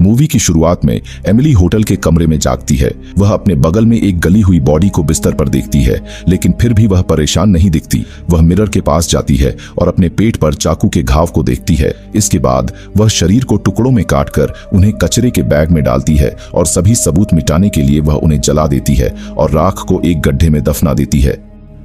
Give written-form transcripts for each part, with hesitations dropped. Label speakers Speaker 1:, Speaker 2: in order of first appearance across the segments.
Speaker 1: Movie की शुरुआत में एमिली होटल के कमरे में जागती है। वह अपने बगल में एक गली हुई बॉडी को बिस्तर पर देखती है, लेकिन फिर भी वह परेशान नहीं दिखती। वह मिरर के पास जाती है और अपने पेट पर चाकू के घाव को देखती है। इसके बाद वह शरीर को टुकड़ों में काटकर उन्हें कचरे के बैग में डालती है और सभी सबूत मिटाने के लिए वह उन्हें जला देती है और राख को एक गड्ढे में दफना देती है।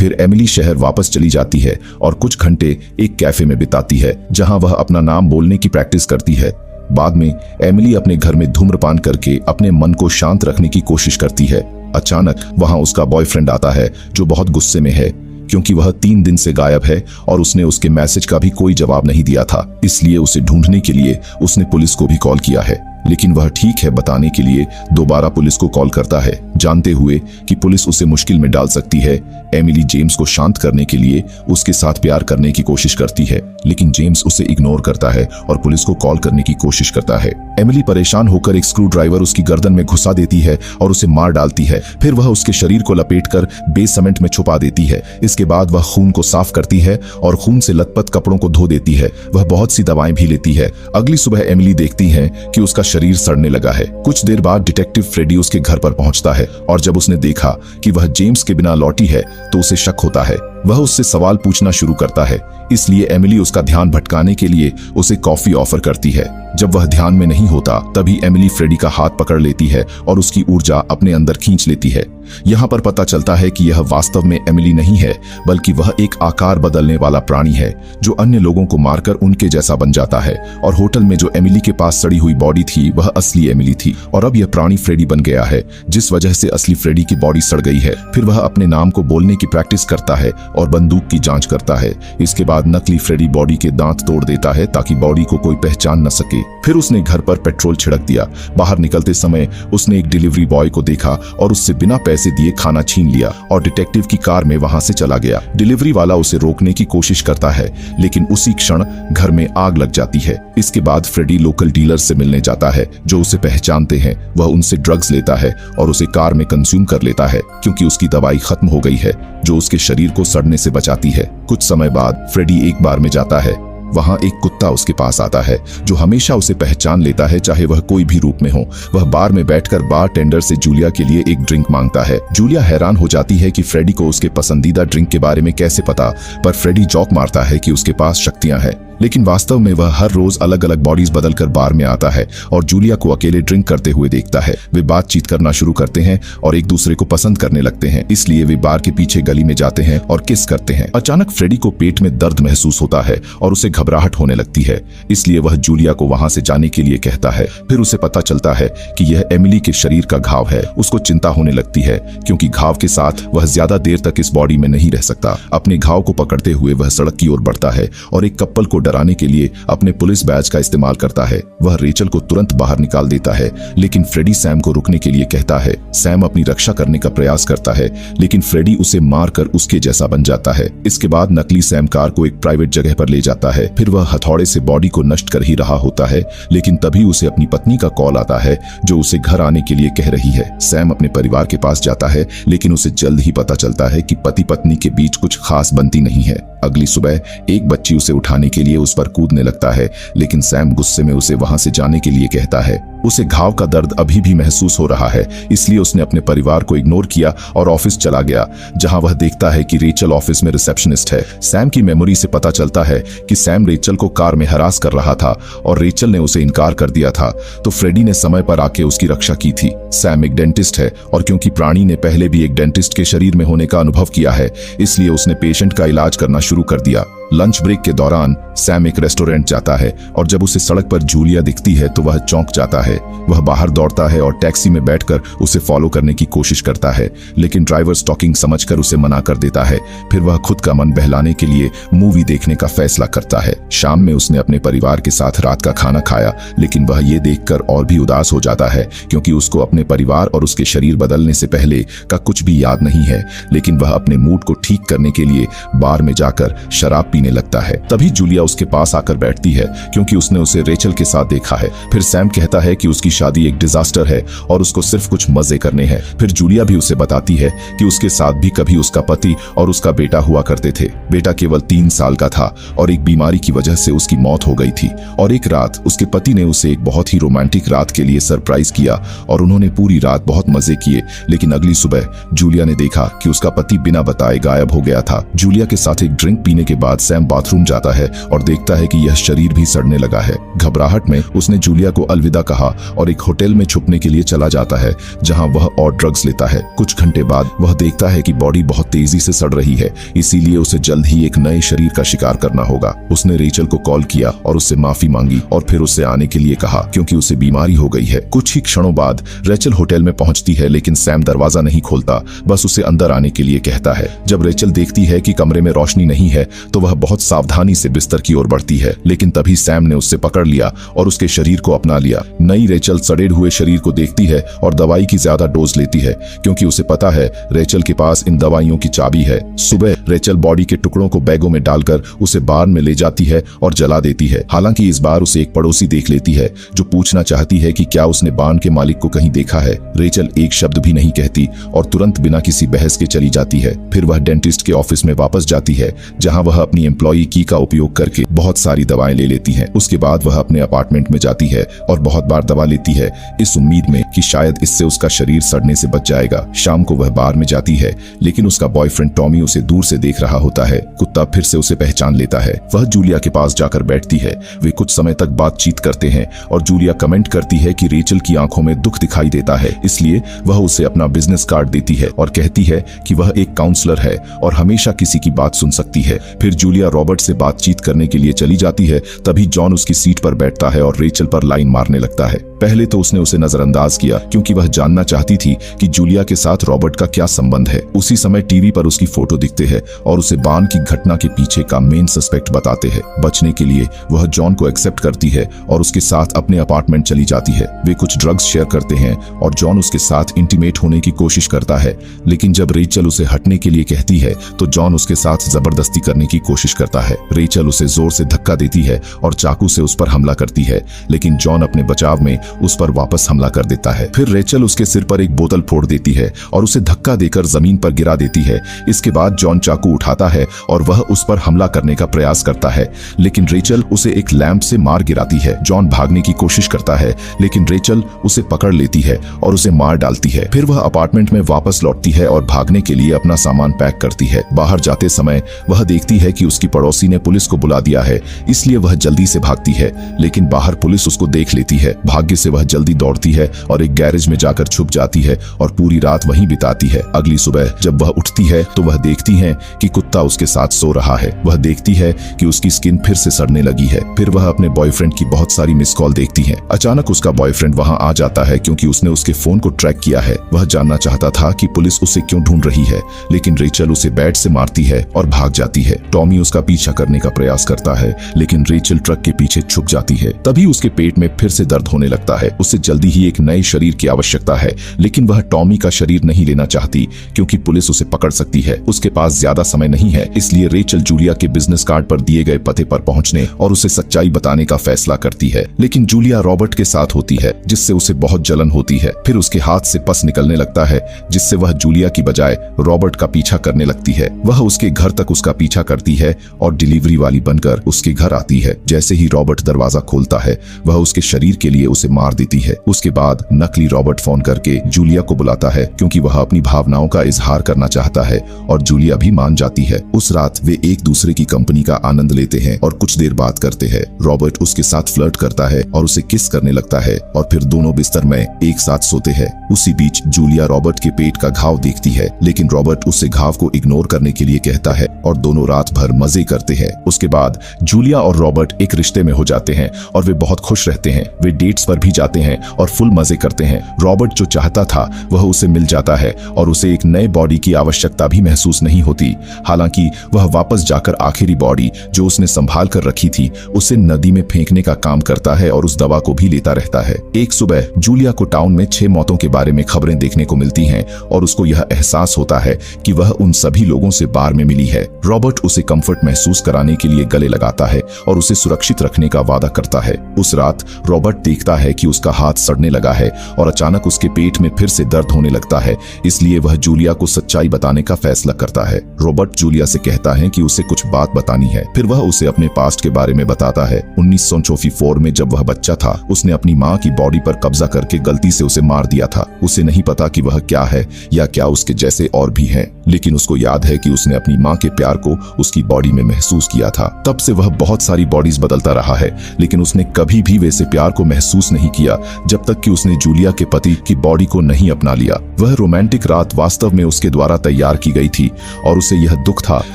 Speaker 1: फिर एमिली शहर वापस चली जाती है और कुछ घंटे एक कैफे में बिताती है, जहां वह अपना नाम बोलने की प्रैक्टिस करती है। बाद में एमिली अपने घर में धूम्रपान करके अपने मन को शांत रखने की कोशिश करती है। अचानक वहां उसका बॉयफ्रेंड आता है, जो बहुत गुस्से में है क्योंकि वह 3 दिन से गायब है और उसने उसके मैसेज का भी कोई जवाब नहीं दिया था। इसलिए उसे ढूंढने के लिए उसने पुलिस को भी कॉल किया है, लेकिन वह ठीक है बताने के लिए दोबारा पुलिस को कॉल करता है, जानते हुए कि पुलिस उसे मुश्किल में डाल सकती है। एमिली जेम्स को शांत करने के लिए उसके साथ प्यार करने की कोशिश करती है, लेकिन जेम्स उसे इग्नोर करता है और पुलिस को कॉल करने की कोशिश करता है। एमिली परेशान होकर एक स्क्रू ड्राइवर उसकी गर्दन में घुसा देती है और उसे मार डालती है। फिर वह उसके शरीर को लपेटकर बेसमेंट में छुपा देती है। इसके बाद वह खून को साफ करती है और खून से लथपथ कपड़ों को धो देती है। वह बहुत सी दवाएं भी लेती है। अगली सुबह एमिली देखती है कि उसका शरीर सड़ने लगा है। कुछ देर बाद डिटेक्टिव फ्रेडी उसके घर पर पहुंचता है और जब उसने देखा कि वह जेम्स के बिना लौटी है तो उसे शक होता है। वह उससे सवाल पूछना शुरू करता है, इसलिए एमिली उसका ध्यान भटकाने के लिए उसे कॉफी ऑफर करती है। जब वह ध्यान में नहीं होता तभी एमिली फ्रेडी का हाथ पकड़ लेती है और उसकी ऊर्जा अपने अंदर खींच लेती है। यहाँ पर पता चलता है कि यह वास्तव में एमिली नहीं है, बल्कि वह एक आकार बदलने वाला प्राणी है जो अन्य लोगों को मारकर उनके जैसा बन जाता है। और होटल में जो एमिली के पास सड़ी हुई बॉडी थी वह असली एमिली थी और अब यह प्राणी फ्रेडी बन गया है, जिस वजह से असली फ्रेडी की बॉडी सड़ गई है। फिर वह अपने नाम को बोलने की प्रैक्टिस करता है और बंदूक की जांच करता है। इसके बाद नकली फ्रेडी बॉडी के दांत तोड़ देता है ताकि बॉडी को कोई पहचान न सके। फिर उसने घर पर पेट्रोल छिड़क दिया। बाहर निकलते समय उसने एक डिलीवरी बॉय को देखा और उससे बिना पैसे दिए खाना छीन लिया और डिटेक्टिव की कार में वहां से चला गया। डिलीवरी वाला उसे रोकने की कोशिश करता है, लेकिन उसी क्षण घर में आग लग जाती है। इसके बाद फ्रेडी लोकल डीलर से मिलने जाता है जो उसे पहचानते हैं। वह उनसे ड्रग्स लेता है और उसे कार में कंज्यूम कर लेता है क्योंकि उसकी दवाई खत्म हो गई है जो उसके शरीर को सड़ने से बचाती है। कुछ समय बाद फ्रेडी एक बार में जाता है। वहां एक कुत्ता उसके पास आता है जो हमेशा उसे पहचान लेता है, चाहे वह कोई भी रूप में हो। वह बार में बैठकर बार टेंडर से जूलिया के लिए एक ड्रिंक मांगता है। जूलिया हैरान हो जाती है कि फ्रेडी को उसके पसंदीदा ड्रिंक के बारे में कैसे पता, पर फ्रेडी जोक मारता है कि उसके पास शक्तियां हैं। लेकिन वास्तव में वह हर रोज अलग अलग बॉडीज बदलकर बार में आता है और जूलिया को अकेले ड्रिंक करते हुए देखता है। वे बातचीत करना शुरू करते हैं और एक दूसरे को पसंद करने लगते हैं, इसलिए वे बार के पीछे गली में जाते हैं और किस करते हैं। अचानक फ्रेडी को पेट में दर्द महसूस होता है और उसे घबराहट होने लगती है, इसलिए वह जूलिया को वहां से जाने के लिए कहता है। फिर उसे पता चलता है कि यह एमिली के शरीर का घाव है। उसको चिंता होने लगती है क्योंकि घाव के साथ वह ज्यादा देर तक इस बॉडी में नहीं रह सकता। अपने घाव को पकड़ते हुए वह सड़क की ओर बढ़ता है और एक कपल को डराने के लिए अपने पुलिस बैज का इस्तेमाल करता है। वह रेचल को तुरंत बाहर निकाल देता है, लेकिन फ्रेडी सैम को रुकने के लिए कहता है। सैम अपनी रक्षा करने का प्रयास करता है, लेकिन फ्रेडी उसे मारकर उसके जैसा बन जाता है। इसके बाद नकली सैम कार को एक प्राइवेट जगह पर ले जाता है। फिर वह हथौड़े से बॉडी को नष्ट कर ही रहा होता है, लेकिन तभी उसे अपनी पत्नी का कॉल आता है जो उसे घर आने के लिए कह रही है। सैम अपने परिवार के पास जाता है, लेकिन उसे जल्द ही पता चलता है कि पति पत्नी के बीच कुछ खास बनती नहीं है। अगली सुबह एक बच्ची उसे उठाने के लिए उस पर कूदने लगता है, लेकिन सैम गुस्से में उसे वहां से जाने के लिए कहता है। उसे घाव का दर्द अभी भी महसूस हो रहा है, इसलिए उसने अपने परिवार को इग्नोर किया और ऑफिस चला गया, जहां वह देखता है कि रेचल ऑफिस में रिसेप्शनिस्ट है। सैम की मेमोरी से पता चलता है कि सैम रेचल को कार में हरास कर रहा था और रेचल ने उसे इनकार कर दिया था, तो फ्रेडी ने समय पर आके उसकी रक्षा की थी। सैम एक डेंटिस्ट है और क्योंकि प्राणी ने पहले भी एक डेंटिस्ट के शरीर में होने का अनुभव किया है, इसलिए उसने पेशेंट का इलाज करना शुरू कर दिया। लंच ब्रेक के दौरान सैम एक रेस्टोरेंट जाता है और जब उसे सड़क पर जूलिया दिखती है तो वह चौंक जाता है। वह बाहर दौड़ता है और टैक्सी में बैठकर उसे फॉलो करने की कोशिश करता है, लेकिन ड्राइवर स्टॉकिंग समझकर उसे मना कर देता है। फिर वह खुद का मन बहलाने के लिए मूवी देखने का फैसला करता है। शाम में उसने अपने परिवार के साथ रात का खाना खाया, लेकिन वह ये देखकर और भी उदास हो जाता है क्योंकि उसको अपने परिवार और उसके शरीर बदलने से पहले का कुछ भी याद नहीं है। लेकिन वह अपने मूड को ठीक करने के लिए बार में जाकर शराब पीने लगता है। तभी जूलिया उसके पास आकर बैठती है क्योंकि उसने उसे रेचल के साथ देखा है। फिर सैम कहता है कि उसकी शादी एक डिजास्टर है और उसको सिर्फ कुछ मजे करने हैं। फिर जूलिया भी उसे बताती है कि उसके साथ भी कभी उसका पति और उसका बेटा हुआ करते थे। बेटा केवल 3 साल का था और एक बीमारी की वजह से उसकी मौत हो गई थी। और एक रात उसके पति ने उसे एक बहुत ही रोमांटिक रात के लिए सरप्राइज किया और उन्होंने पूरी रात बहुत मजे किए। लेकिन अगली सुबह जूलिया ने देखा कि उसका पति बिना बताए गायब हो गया था। जूलिया के साथ एक ड्रिंक पीने के बाद सैम बाथरूम जाता है और देखता है कि यह शरीर भी सड़ने लगा है। घबराहट में उसने जूलिया को अलविदा कहा और एक होटल में छुपने के लिए चला जाता है जहां वह और ड्रग्स लेता है। कुछ घंटे बाद वह देखता है कि बॉडी बहुत तेजी से सड़ रही है, इसीलिए उसे जल्द ही एक नए शरीर का शिकार करना होगा। उसने रेचल को कॉल किया और उससे माफी मांगी और फिर उससे आने के लिए कहा क्योंकि उसे बीमारी हो गई है। कुछ ही क्षणों बाद रेचल होटल में पहुंचती है लेकिन सैम दरवाजा नहीं खोलता, बस उसे अंदर आने के लिए कहता है। जब रेचल देखती है कि कमरे में रोशनी नहीं है तो वह बहुत सावधानी से बिस्तर की ओर बढ़ती है, लेकिन तभी सैम ने उससे पकड़ लिया और उसके शरीर को अपना लिया। नई रेचल सड़े हुए शरीर को देखती है और दवाई की ज्यादा डोज लेती है क्योंकि उसे पता है रेचल के पास इन दवाइयों की चाबी है। सुबह रेचल बॉडी के टुकड़ों को बैगों में डालकर उसे बार में ले जाती है और जला देती है। हालांकि इस बार उसे एक पड़ोसी देख लेती है जो पूछना चाहती है कि क्या उसने बान के मालिक को कहीं देखा है। रेचल एक शब्द भी नहीं कहती और तुरंत बिना किसी बहस के चली जाती है। फिर वह डेंटिस्ट के ऑफिस में वापस जाती है जहां वह अपनी एम्प्लॉई की का उपयोग करके बहुत सारी दवाएं ले लेती है। उसके बाद वह अपने अपार्टमेंट में जाती है और बहुत बार दवा लेती है इस उम्मीद में कि शायद इससे उसका शरीर सड़ने से बच जाएगा। शाम को वह बार में जाती है लेकिन उसका बॉयफ्रेंड टॉमी उसे दूर से देख रहा होता है। कुत्ता फिर से उसे पहचान लेता है। वह जूलिया के पास जाकर बैठती है। वे कुछ समय तक बातचीत करते हैं और जूलिया कमेंट करती है कि रेचल की आंखों में दुख दिखाई देता है, इसलिए वह उसे अपना बिजनेस कार्ड देती है और कहती है कि वह एक काउंसलर है और हमेशा किसी की बात सुन सकती है। फिर जूलिया रॉबर्ट से बातचीत करने के लिए चली जाती है। तभी जॉन उसकी सीट पर बैठता है और रेचल पर लाइन मारने लगता है। पहले तो उसने उसे नजरअंदाज किया क्योंकि वह जानना चाहती थी कि जूलिया के साथ रॉबर्ट का क्या संबंध है। उसी समय टीवी पर उसकी फोटो दिखते हैं और उसे बान की घटना के पीछे का मेन सस्पेक्ट बताते हैं। बचने के लिए वह जॉन को एक्सेप्ट करती है और उसके साथ अपने अपार्टमेंट चली जाती है। वे कुछ ड्रग्स शेयर करते हैं और जॉन उसके साथ इंटीमेट होने की कोशिश करता है, लेकिन जब रेचल उसे हटने के लिए कहती है तो जॉन उसके साथ जबरदस्ती करने की कोशिश करता है। रेचल उसे जोर से धक्का देती है और चाकू से उस पर हमला करती है, लेकिन जॉन अपने बचाव में उस पर वापस हमला कर देता है। फिर रेचल उसके सिर पर एक बोतल फोड़ देती है और उसे धक्का देकर जमीन पर गिरा देती है। इसके बाद जॉन चाकू उठाता है और वह उस पर हमला करने का प्रयास करता है, लेकिन रेचल उसे एक लैंप से मार गिराती है। जॉन भागने की कोशिश करता है लेकिन रेचल उसे पकड़ लेती है और उसे मार डालती है। फिर वह अपार्टमेंट में वापस लौटती है और भागने के लिए अपना सामान पैक करती है। बाहर जाते समय वह देखती है कि उसकी पड़ोसी ने पुलिस को बुला दिया है, इसलिए वह जल्दी से भागती है, लेकिन बाहर पुलिस उसको देख लेती है। भाग्य से वह जल्दी दौड़ती है और एक गैरेज में जाकर छुप जाती है और पूरी रात वहीं बिताती है। अगली सुबह जब वह उठती है तो वह देखती है कि कुत्ता उसके साथ सो रहा है। वह देखती है कि उसकी स्किन फिर से सड़ने लगी है। फिर वह अपने बॉयफ्रेंड की बहुत सारी मिस कॉल देखती है। अचानक उसका बॉयफ्रेंड वहां आ जाता है क्योंकि उसने उसके फोन को ट्रैक किया है। वह जानना चाहता था कि पुलिस उसे क्यों ढूंढ रही है, लेकिन रेचल उसे बैट से मारती है और भाग जाती है। टॉमी उसका पीछा करने का प्रयास करता है, लेकिन रेचल ट्रक के पीछे छुप जाती है। तभी उसके पेट में फिर से दर्द होने लगता है। उसे जल्दी ही एक नए शरीर की आवश्यकता है, लेकिन वह टॉमी का शरीर नहीं लेना चाहती क्योंकि पुलिस उसे पकड़ सकती है। उसके पास ज्यादा समय नहीं है, इसलिए रेचल जूलिया के बिजनेस कार्ड पर दिए गए पते पर पहुंचने और उसे सच्चाई बताने का फैसला करती है। लेकिन जूलिया रॉबर्ट के साथ होती है, जिससे उसे बहुत जलन होती है। फिर उसके हाथ से पस निकलने लगता है, जिससे वह जूलिया की बजाय रॉबर्ट का पीछा करने लगती है। वह उसके घर तक उसका पीछा करती है और डिलीवरी वाली बनकर उसके घर आती है। जैसे ही रॉबर्ट दरवाजा खोलता है, वह उसके शरीर के लिए उसे मार देती है। उसके बाद नकली रॉबर्ट फोन करके जूलिया को बुलाता है क्योंकि वह अपनी भावनाओं का इजहार करना चाहता है और जूलिया भी मान जाती है। उस रात वे एक दूसरे की कंपनी का आनंद लेते हैं और कुछ देर बात करते हैं। रॉबर्ट उसके साथ फ्लर्ट करता है और उसे किस करने लगता है और फिर दोनों बिस्तर में एक साथ सोते हैं। उसी बीच जूलिया रॉबर्ट के पेट का घाव देखती है, लेकिन रॉबर्ट उससे घाव को इग्नोर करने के लिए कहता है और दोनों रात भर मजे करते हैं। उसके बाद जूलिया और रॉबर्ट एक रिश्ते में हो जाते हैं और वे बहुत खुश रहते हैं। वे डेट्स पर भी जाते हैं और फुल मजे करते हैं। रॉबर्ट जो चाहता था वह उसे मिल जाता है और उसे एक नए बॉडी की आवश्यकता भी महसूस नहीं होती। हालांकि वह वापस जाकर आखिरी बॉडी जो उसने संभाल कर रखी थी उसे नदी में फेंकने का काम करता है और उस दवा को भी लेता रहता है। एक सुबह जूलिया को टाउन में 6 मौतों के बारे में खबरें देखने को मिलती हैं और उसको यह एहसास होता है कि वह उन सभी लोगों से बार में मिली है। रॉबर्ट उसे कंफर्ट महसूस कराने के लिए गले लगाता है और उसे सुरक्षित रखने का वादा करता है। उस रात रॉबर्ट देखता है कि उसका हाथ सड़ने लगा है और अचानक उसके पेट में फिर से दर्द होने लगता है, इसलिए वह जूलिया को सच्चाई बताने का फैसला करता है। रॉबर्ट जूलिया से कहता है कि उसे कुछ बात बतानी है। फिर वह उसे अपने पास्ट के बारे में बताता है। 1944 में जब वह बच्चा था उसने अपनी माँ की बॉडी पर कब्जा करके गलती से उसे मार दिया था। उसे नहीं पता कि वह क्या है या क्या उसके जैसे और भी हैं, लेकिन उसको याद है कि उसने अपनी माँ के प्यार को उसकी बॉडी में महसूस किया था। तब से वह बहुत सारी बॉडीज बदलता रहा है, लेकिन उसने कभी भी वैसे प्यार को महसूस नहीं किया जब तक कि उसने जूलिया के पति की बॉडी को नहीं अपना लिया। वह रोमांटिक रात वास्तव में उसके द्वारा तैयार की गई थी और उसे यह दुख था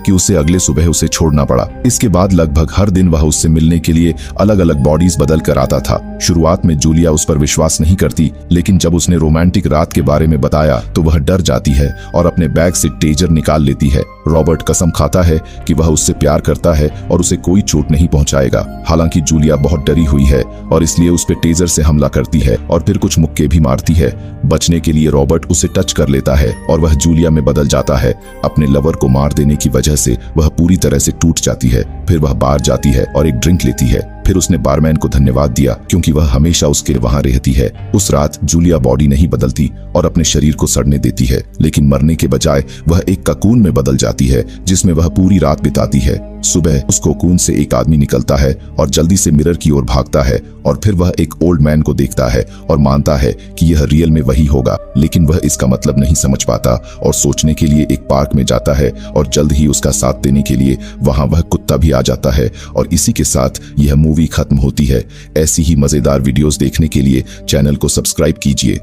Speaker 1: कि उसे अगले सुबह उसे छोड़ना पड़ा। इसके बाद लगभग हर दिन वह उससे मिलने के लिए अलग अलग बॉडीज बदल कर आता था। शुरुआत में जूलिया उस पर विश्वास नहीं करती, लेकिन जब उसने रोमांटिक रात के बारे में बताया तो वह डर जाती है और अपने बैग से टेजर निकाल लेती है। रॉबर्ट कसम खाता है कि वह उससे प्यार करता है और उसे कोई चोट नहीं पहुंचाएगा। हालांकि जूलिया बहुत डरी हुई है और इसलिए उस पर टेजर से हमला करती है और फिर कुछ मुक्के भी मारती है। बचने के लिए रॉबर्ट उसे टच कर लेता है और वह जूलिया में बदल जाता है। अपने लवर को मार देने की वजह से वह पूरी तरह से टूट जाती है। फिर वह बाहर जाती है और एक ड्रिंक लेती है। फिर उसने बारमैन को धन्यवाद दिया क्योंकि वह हमेशा उसके वहां रहती है। उस रात जूलिया बॉडी नहीं बदलती और अपने शरीर को सड़ने देती है, लेकिन मरने के बजाय वह एक ककून में बदल जाती है जिसमें वह पूरी रात बिताती है। सुबह उस कोकून से एक आदमी निकलता है और जल्दी से मिरर की ओर भागता है और फिर वह एक ओल्ड मैन को देखता है और मानता है कि यह रियल में वही होगा, लेकिन वह इसका मतलब नहीं समझ पाता और सोचने के लिए एक पार्क में जाता है और जल्द ही उसका साथ देने के लिए वहां वह कुत्ता भी आ जाता है। और इसी के साथ यह मूवी खत्म होती है। ऐसी ही मजेदार वीडियोस देखने के लिए चैनल को सब्सक्राइब कीजिए।